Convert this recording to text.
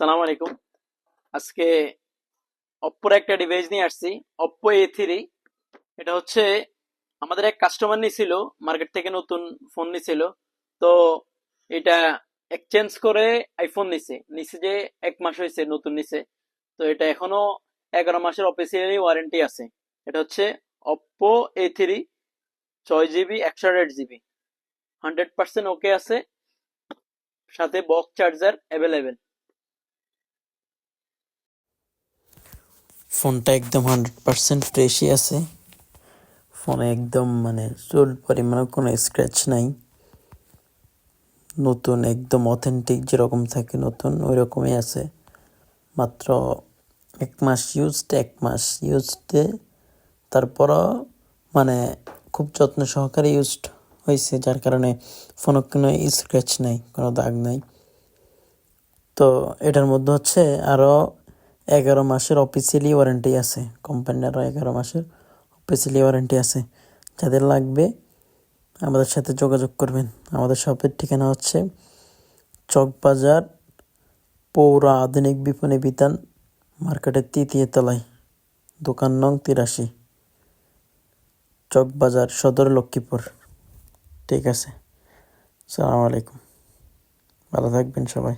সালাম আলাইকুম। আজকে অপ্পোর একটা ডিভাইস নিয়ে আসছি, অপ্পো A3। এটা হচ্ছে আমাদের এক কাস্টমার নিছিল, মার্কেট থেকে নতুন ফোন নিছিল। তো এটা এক্সচেঞ্জ করে আইফোন নিছে নিছে যে 1 মাস হয়েছে নতুন নিছে। তো এটা এখনো 11 মাসের অফিসিয়ালি ওয়ারেন্টি আছে। এটা হচ্ছে অপ্পো A3, 6 জিবি 128 জিবি, 100% ওকে আছে, সাথে বক্স চার্জার অ্যাভেলেবেল। ফোনটা একদম 100% ফ্রেশই আছে। ফোনে একদম চুল পরিমাণও কোনো স্ক্র্যাচ নাই। নতুন একদম অথেন্টিক যেরকম থাকে নতুন ওই রকমই আছে। মাত্র 1 মাস ইউজড, 1 মাস ইউজডে তারপরও মানে খুব যত্ন সহকারে ইউজড হয়েছে, যার কারণে ফোনে কোনো স্ক্র্যাচ নাই, কোনো দাগ নাই। তো এটার মধ্যে হচ্ছে আরও 11 মাসের অফিসিয়ালি ওয়ারেন্টি আছে। কোম্পানির আরও 11 মাসের অফিসিয়ালি ওয়ারেন্টি আছে। যাদের লাগবে আমাদের সাথে যোগাযোগ করবেন। আমাদের শপের ঠিকানা হচ্ছে চকবাজার পৌর আধুনিক বিপণী বিতান মার্কেটের 3য় তলায়, দোকান নং 83, চকবাজার সদর লক্ষ্মীপুর। ঠিক আছে, আসসালামু আলাইকুম, ভালো থাকবেন সবাই।